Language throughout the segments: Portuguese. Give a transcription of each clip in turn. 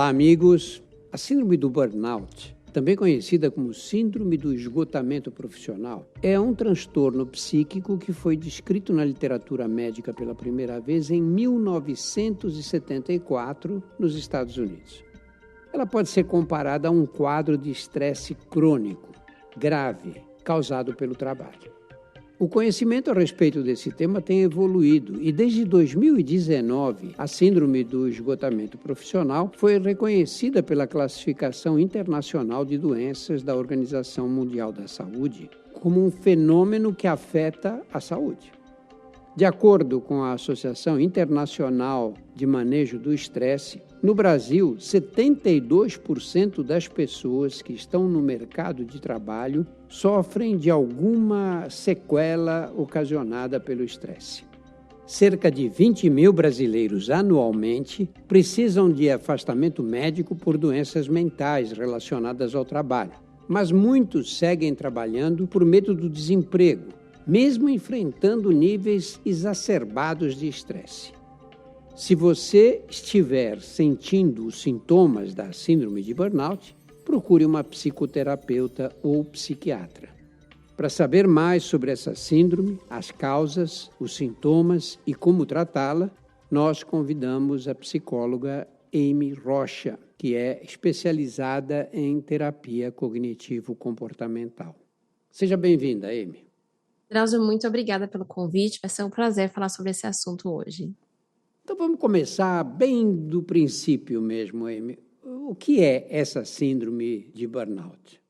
Olá, amigos. A síndrome do burnout, também conhecida como síndrome do esgotamento profissional, é um transtorno psíquico que foi descrito na literatura médica pela primeira vez em 1974 nos Estados Unidos. Ela pode ser comparada a um quadro de estresse crônico, grave, causado pelo trabalho. O conhecimento a respeito desse tema tem evoluído e desde 2019 a síndrome do esgotamento profissional foi reconhecida pela Classificação Internacional de Doenças da Organização Mundial da Saúde como um fenômeno que afeta a saúde. De acordo com a Associação Internacional de Manejo do Estresse, no Brasil, 72% das pessoas que estão no mercado de trabalho sofrem de alguma sequela ocasionada pelo estresse. Cerca de 20 mil brasileiros anualmente precisam de afastamento médico por doenças mentais relacionadas ao trabalho, mas muitos seguem trabalhando por medo do desemprego, mesmo enfrentando níveis exacerbados de estresse. Se você estiver sentindo os sintomas da síndrome de burnout, procure uma psicoterapeuta ou psiquiatra. Para saber mais sobre essa síndrome, as causas, os sintomas e como tratá-la, nós convidamos a psicóloga Amy Rocha, que é especializada em terapia cognitivo-comportamental. Seja bem-vinda, Amy. Drauzio, muito obrigada pelo convite. Vai ser um prazer falar sobre esse assunto hoje. Então vamos começar bem do princípio mesmo, Amy. O que é essa síndrome de burnout?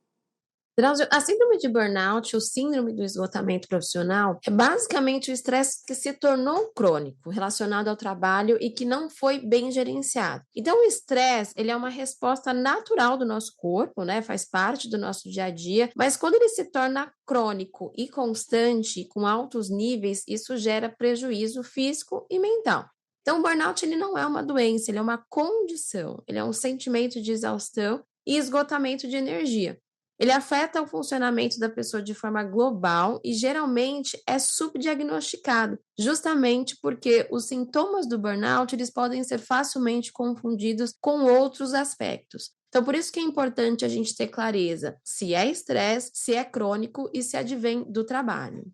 Drauzio, a síndrome de burnout, ou síndrome do esgotamento profissional, é basicamente o estresse que se tornou crônico, relacionado ao trabalho e que não foi bem gerenciado. Então, o estresse, ele é uma resposta natural do nosso corpo, né? Faz parte do nosso dia a dia, mas quando ele se torna crônico e constante, com altos níveis, isso gera prejuízo físico e mental. Então, o burnout, ele não é uma doença, ele é uma condição, ele é um sentimento de exaustão e esgotamento de energia. Ele afeta o funcionamento da pessoa de forma global e geralmente é subdiagnosticado, justamente porque os sintomas do burnout eles podem ser facilmente confundidos com outros aspectos. Então, por isso que é importante a gente ter clareza se é estresse, se é crônico e se advém do trabalho.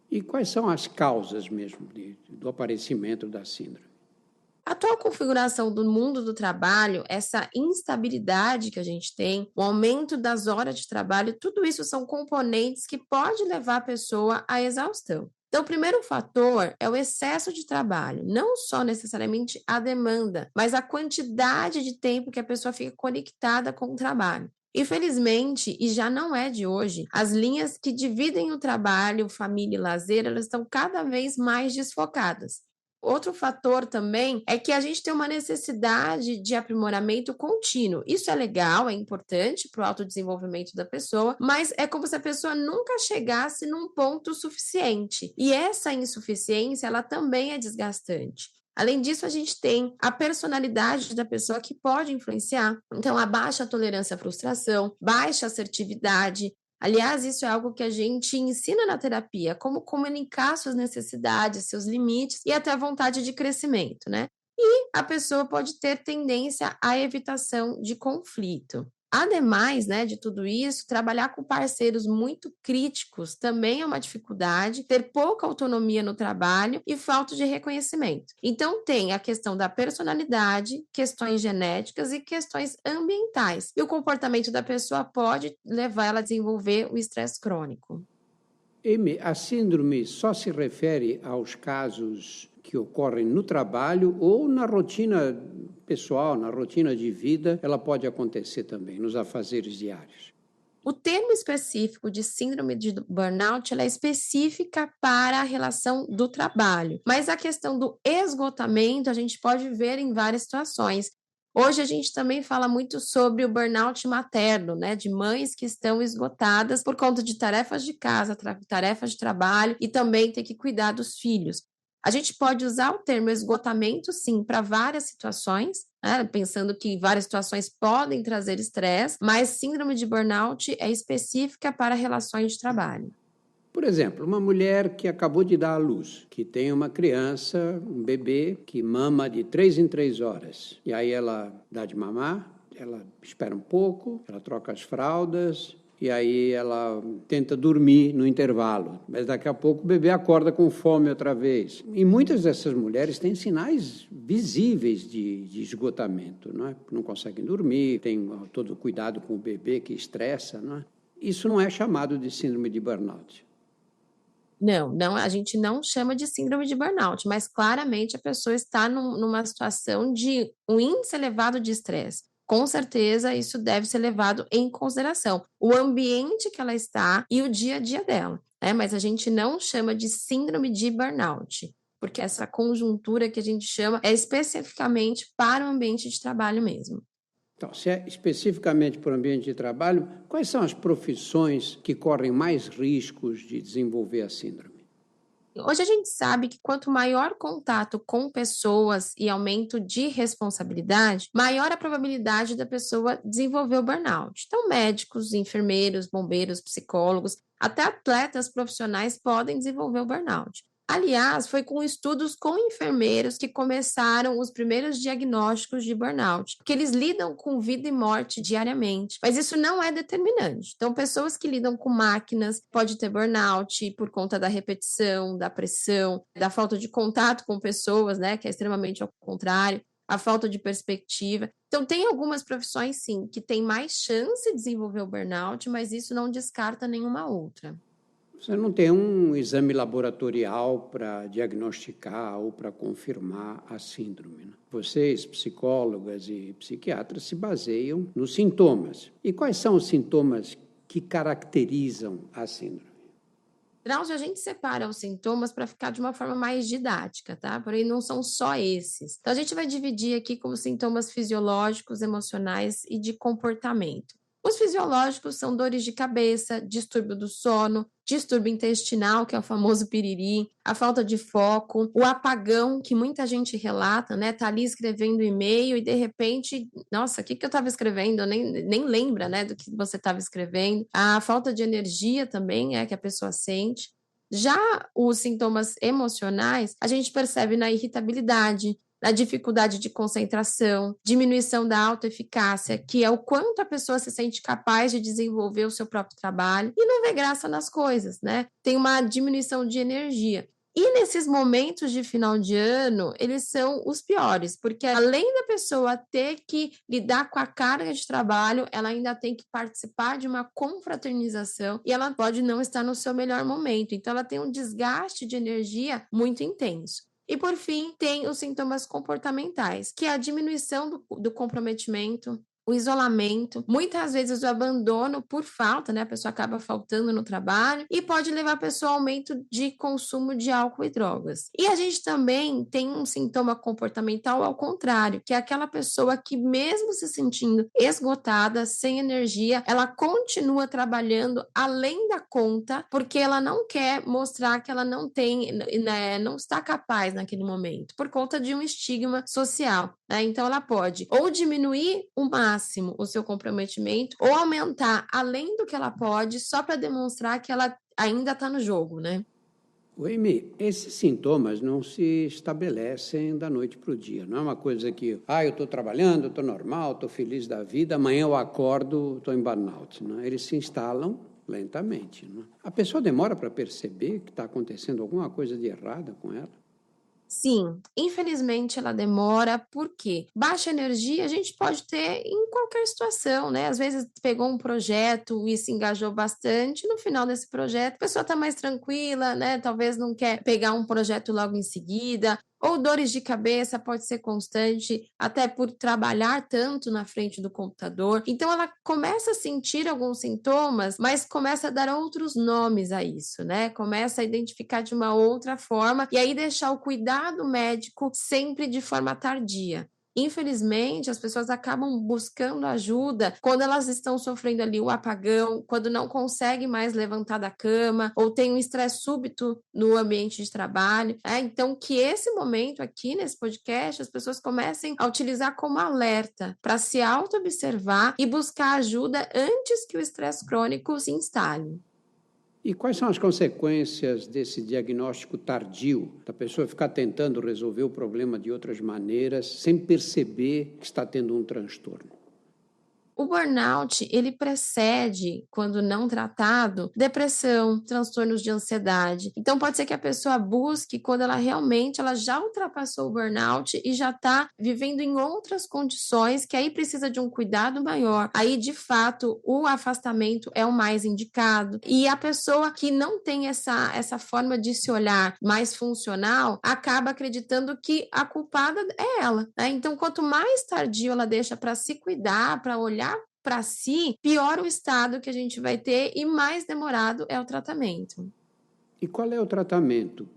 E quais são as causas mesmo do aparecimento da síndrome? A atual configuração do mundo do trabalho, essa instabilidade que a gente tem, o aumento das horas de trabalho, tudo isso são componentes que podem levar a pessoa à exaustão. Então, o primeiro fator é o excesso de trabalho, não só necessariamente a demanda, mas a quantidade de tempo que a pessoa fica conectada com o trabalho. Infelizmente, e já não é de hoje, as linhas que dividem o trabalho, família e lazer, elas estão cada vez mais desfocadas. Outro fator também é que a gente tem uma necessidade de aprimoramento contínuo. Isso é legal, é importante para o autodesenvolvimento da pessoa, mas é como se a pessoa nunca chegasse num ponto suficiente. E essa insuficiência, ela também é desgastante. Além disso, a gente tem a personalidade da pessoa que pode influenciar. Então, a baixa tolerância à frustração, baixa assertividade. Aliás, isso é algo que a gente ensina na terapia, como comunicar suas necessidades, seus limites e até a vontade de crescimento, né? E a pessoa pode ter tendência à evitação de conflito. Ademais, né, de tudo isso, trabalhar com parceiros muito críticos também é uma dificuldade, ter pouca autonomia no trabalho e falta de reconhecimento. Então, tem a questão da personalidade, questões genéticas e questões ambientais. E o comportamento da pessoa pode levar ela a desenvolver o estresse crônico. Amy, a síndrome só se refere aos casos que ocorrem no trabalho ou na rotina pessoal, na rotina de vida, ela pode acontecer também, nos afazeres diários? O termo específico de síndrome de burnout ela é específica para a relação do trabalho, mas a questão do esgotamento a gente pode ver em várias situações. Hoje a gente também fala muito sobre o burnout materno, né, de mães que estão esgotadas por conta de tarefas de casa, tarefas de trabalho e também ter que cuidar dos filhos. A gente pode usar o termo esgotamento, sim, para várias situações, né? Pensando que várias situações podem trazer estresse, mas síndrome de burnout é específica para relações de trabalho. Por exemplo, uma mulher que acabou de dar à luz, que tem uma criança, um bebê, que mama de 3 em 3 horas. E aí ela dá de mamar, ela espera um pouco, ela troca as fraldas, e aí ela tenta dormir no intervalo. Mas daqui a pouco o bebê acorda com fome outra vez. E muitas dessas mulheres têm sinais visíveis de esgotamento, não é? Não conseguem dormir, tem todo o cuidado com o bebê que estressa, não é? Isso não é chamado de síndrome de burnout. Não, a gente não chama de síndrome de burnout, mas claramente a pessoa está numa situação de um índice elevado de estresse. Com certeza, isso deve ser levado em consideração. O ambiente que ela está e o dia a dia dela, né? Mas a gente não chama de síndrome de burnout, porque essa conjuntura que a gente chama é especificamente para o ambiente de trabalho mesmo. Então, se é especificamente para o ambiente de trabalho, quais são as profissões que correm mais riscos de desenvolver a síndrome? Hoje a gente sabe que quanto maior contato com pessoas e aumento de responsabilidade, maior a probabilidade da pessoa desenvolver o burnout. Então, médicos, enfermeiros, bombeiros, psicólogos, até atletas profissionais podem desenvolver o burnout. Aliás, foi com estudos com enfermeiros que começaram os primeiros diagnósticos de burnout, porque eles lidam com vida e morte diariamente, mas isso não é determinante. Então, pessoas que lidam com máquinas podem ter burnout por conta da repetição, da pressão, da falta de contato com pessoas, né, que é extremamente ao contrário, a falta de perspectiva. Então, tem algumas profissões, sim, que têm mais chance de desenvolver o burnout, mas isso não descarta nenhuma outra. Você não tem um exame laboratorial para diagnosticar ou para confirmar a síndrome, né? Vocês, psicólogas e psiquiatras, se baseiam nos sintomas. E quais são os sintomas que caracterizam a síndrome? Drauzio, a gente separa os sintomas para ficar de uma forma mais didática, tá? Porém, não são só esses. Então, a gente vai dividir aqui como sintomas fisiológicos, emocionais e de comportamento. Os fisiológicos são dores de cabeça, distúrbio do sono, distúrbio intestinal, que é o famoso piriri, a falta de foco, o apagão, que muita gente relata, né? Tá ali escrevendo e-mail e de repente, nossa, o que eu estava escrevendo? Nem lembra, né, do que você estava escrevendo. A falta de energia também é que a pessoa sente. Já os sintomas emocionais, a gente percebe na irritabilidade, na dificuldade de concentração, diminuição da autoeficácia, que é o quanto a pessoa se sente capaz de desenvolver o seu próprio trabalho e não vê graça nas coisas, né? Tem uma diminuição de energia. E nesses momentos de final de ano, eles são os piores, porque além da pessoa ter que lidar com a carga de trabalho, ela ainda tem que participar de uma confraternização e ela pode não estar no seu melhor momento. Então, ela tem um desgaste de energia muito intenso. E, por fim, tem os sintomas comportamentais, que é a diminuição do comprometimento, o isolamento, muitas vezes o abandono por falta, né? A pessoa acaba faltando no trabalho e pode levar a pessoa ao aumento de consumo de álcool e drogas. E a gente também tem um sintoma comportamental ao contrário, que é aquela pessoa que mesmo se sentindo esgotada, sem energia, ela continua trabalhando além da conta, porque ela não quer mostrar que ela não tem, né, não está capaz naquele momento, por conta de um estigma social, né? Então ela pode ou diminuir o máximo o seu comprometimento ou aumentar além do que ela pode só para demonstrar que ela ainda está no jogo, né? Amy, esses sintomas não se estabelecem da noite para o dia. Não é uma coisa que, eu estou trabalhando, estou normal, estou feliz da vida, amanhã eu acordo, estou em burnout. Não? Eles se instalam lentamente. Não? A pessoa demora para perceber que está acontecendo alguma coisa de errada com ela. Sim, infelizmente ela demora, porque baixa energia a gente pode ter em qualquer situação, né? Às vezes pegou um projeto e se engajou bastante, no final desse projeto a pessoa está mais tranquila, né? Talvez não quer pegar um projeto logo em seguida, ou dores de cabeça pode ser constante, até por trabalhar tanto na frente do computador. Então ela começa a sentir alguns sintomas, mas começa a dar outros nomes a isso, né? Começa a identificar de uma outra forma e aí deixar o cuidado médico sempre de forma tardia. Infelizmente, as pessoas acabam buscando ajuda quando elas estão sofrendo ali o apagão, quando não conseguem mais levantar da cama, ou tem um estresse súbito no ambiente de trabalho. Então, que esse momento aqui nesse podcast, as pessoas comecem a utilizar como alerta para se auto-observar e buscar ajuda antes que o estresse crônico se instale. E quais são as consequências desse diagnóstico tardio, da pessoa ficar tentando resolver o problema de outras maneiras, sem perceber que está tendo um transtorno? O burnout, ele precede, quando não tratado, depressão, transtornos de ansiedade. Então, pode ser que a pessoa busque quando ela já ultrapassou o burnout e já está vivendo em outras condições, que aí precisa de um cuidado maior. Aí, de fato, o afastamento é o mais indicado. E a pessoa que não tem essa forma de se olhar mais funcional, acaba acreditando que a culpada é ela, né? Então, quanto mais tardio ela deixa para se cuidar, para olhar para si, pior o estado que a gente vai ter e mais demorado é o tratamento. E qual é o tratamento?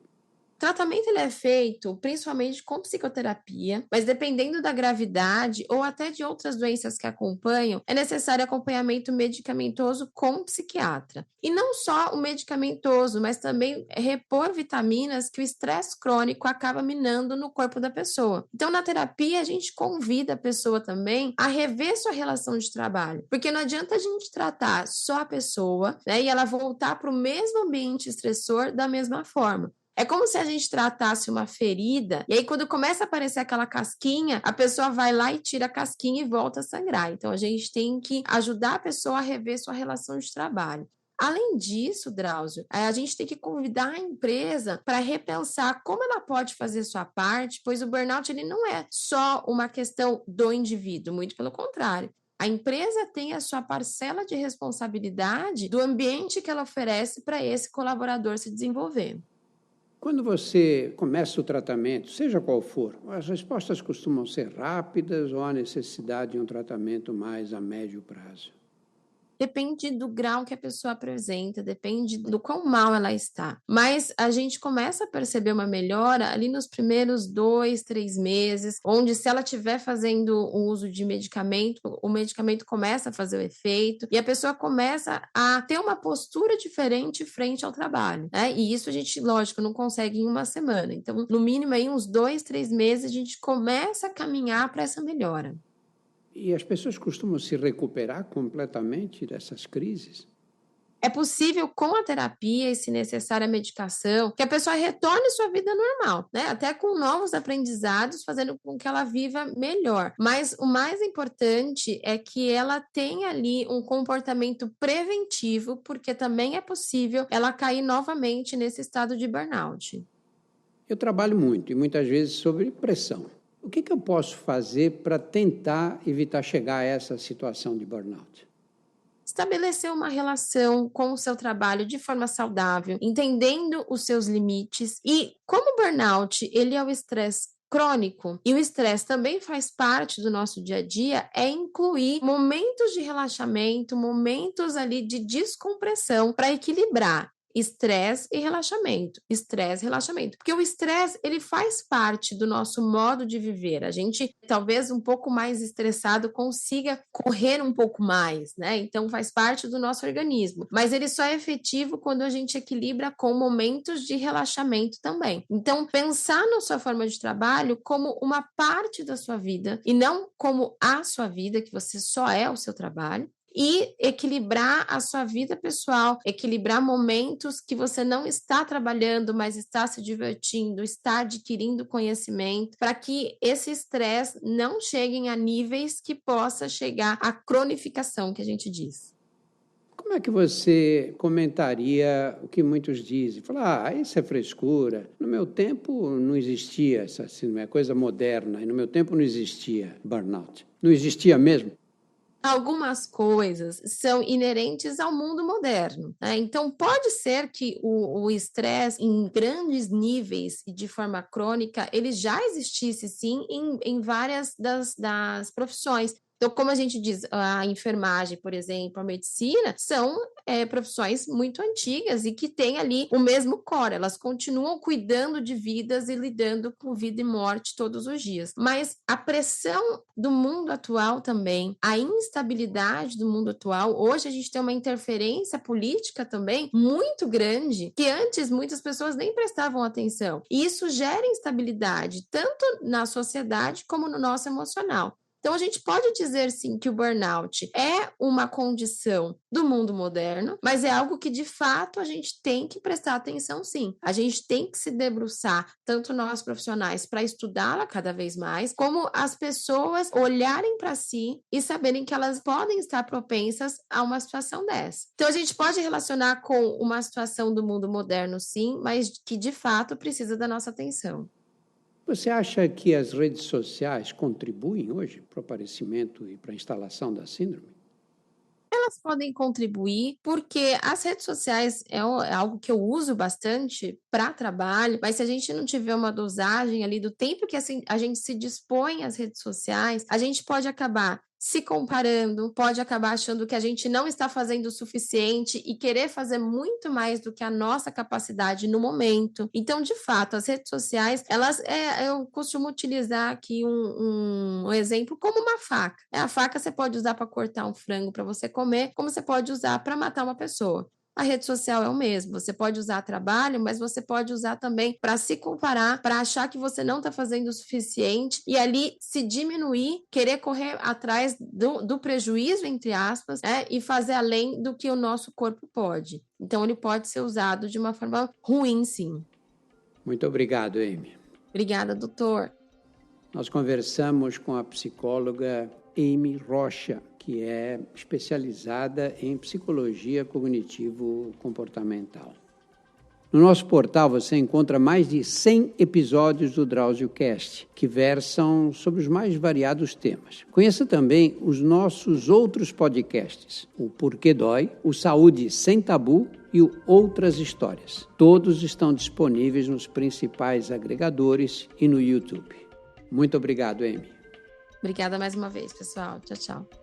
O tratamento ele é feito principalmente com psicoterapia, mas dependendo da gravidade ou até de outras doenças que acompanham, é necessário acompanhamento medicamentoso com psiquiatra. E não só o medicamentoso, mas também repor vitaminas que o estresse crônico acaba minando no corpo da pessoa. Então, na terapia, a gente convida a pessoa também a rever sua relação de trabalho, porque não adianta a gente tratar só a pessoa, né, e ela voltar para o mesmo ambiente estressor da mesma forma. É como se a gente tratasse uma ferida, e aí quando começa a aparecer aquela casquinha, a pessoa vai lá e tira a casquinha e volta a sangrar. Então, a gente tem que ajudar a pessoa a rever sua relação de trabalho. Além disso, Drauzio, a gente tem que convidar a empresa para repensar como ela pode fazer sua parte, pois o burnout ele não é só uma questão do indivíduo, muito pelo contrário. A empresa tem a sua parcela de responsabilidade do ambiente que ela oferece para esse colaborador se desenvolver. Quando você começa o tratamento, seja qual for, as respostas costumam ser rápidas ou há necessidade de um tratamento mais a médio prazo? Depende do grau que a pessoa apresenta, depende do quão mal ela está. Mas a gente começa a perceber uma melhora ali nos primeiros 2, 3 meses, onde se ela estiver fazendo o uso de medicamento, o medicamento começa a fazer o efeito e a pessoa começa a ter uma postura diferente frente ao trabalho, né? E isso a gente, lógico, não consegue em uma semana. Então, no mínimo aí uns 2, 3 meses a gente começa a caminhar para essa melhora. E as pessoas costumam se recuperar completamente dessas crises? É possível, com a terapia e, se necessária, a medicação, que a pessoa retorne sua vida normal, né? Até com novos aprendizados, fazendo com que ela viva melhor. Mas o mais importante é que ela tenha ali um comportamento preventivo, porque também é possível ela cair novamente nesse estado de burnout. Eu trabalho muito e muitas vezes sob pressão. O que eu posso fazer para tentar evitar chegar a essa situação de burnout? Estabelecer uma relação com o seu trabalho de forma saudável, entendendo os seus limites. E como o burnout, ele é o estresse crônico e o estresse também faz parte do nosso dia a dia, é incluir momentos de relaxamento, momentos ali de descompressão para equilibrar estresse e relaxamento, estresse e relaxamento. Porque o estresse, ele faz parte do nosso modo de viver. A gente, talvez um pouco mais estressado, consiga correr um pouco mais, né? Então, faz parte do nosso organismo. Mas ele só é efetivo quando a gente equilibra com momentos de relaxamento também. Então, pensar na sua forma de trabalho como uma parte da sua vida e não como a sua vida, que você só é o seu trabalho. E equilibrar a sua vida pessoal, equilibrar momentos que você não está trabalhando, mas está se divertindo, está adquirindo conhecimento, para que esse estresse não chegue a níveis que possa chegar à cronificação, que a gente diz. Como é que você comentaria o que muitos dizem? Falar, isso é frescura. No meu tempo não existia essa assim, é coisa moderna, e no meu tempo não existia burnout. Não existia mesmo? Algumas coisas são inerentes ao mundo moderno, né? Então, pode ser que o estresse em grandes níveis e de forma crônica, ele já existisse, sim, em várias das profissões. Então, como a gente diz, a enfermagem, por exemplo, a medicina, são profissões muito antigas e que têm ali o mesmo core, elas continuam cuidando de vidas e lidando com vida e morte todos os dias. Mas a pressão do mundo atual também, a instabilidade do mundo atual, hoje a gente tem uma interferência política também muito grande, que antes muitas pessoas nem prestavam atenção. E isso gera instabilidade, tanto na sociedade como no nosso emocional. Então, a gente pode dizer, sim, que o burnout é uma condição do mundo moderno, mas é algo que, de fato, a gente tem que prestar atenção, sim. A gente tem que se debruçar, tanto nós profissionais, para estudá-la cada vez mais, como as pessoas olharem para si e saberem que elas podem estar propensas a uma situação dessa. Então, a gente pode relacionar com uma situação do mundo moderno, sim, mas que, de fato, precisa da nossa atenção. Você acha que as redes sociais contribuem hoje para o aparecimento e para a instalação da síndrome? Elas podem contribuir, porque as redes sociais é algo que eu uso bastante para trabalho, mas se a gente não tiver uma dosagem ali do tempo que assim, a gente se dispõe às redes sociais, a gente pode acabar se comparando, pode acabar achando que a gente não está fazendo o suficiente e querer fazer muito mais do que a nossa capacidade no momento. Então, de fato, as redes sociais, eu costumo utilizar aqui um exemplo como uma faca. A faca você pode usar para cortar um frango para você comer, como você pode usar para matar uma pessoa. A rede social é o mesmo, você pode usar a trabalho, mas você pode usar também para se comparar, para achar que você não está fazendo o suficiente e ali se diminuir, querer correr atrás do prejuízo, entre aspas, e fazer além do que o nosso corpo pode. Então, ele pode ser usado de uma forma ruim, sim. Muito obrigado, Amy. Obrigada, doutor. Nós conversamos com a psicóloga Amy Rocha, que é especializada em psicologia cognitivo-comportamental. No nosso portal você encontra mais de 100 episódios do DrauzioCast, que versam sobre os mais variados temas. Conheça também os nossos outros podcasts, o Porquê Dói, o Saúde Sem Tabu e o Outras Histórias. Todos estão disponíveis nos principais agregadores e no YouTube. Muito obrigado, Amy. Obrigada mais uma vez, pessoal. Tchau, tchau.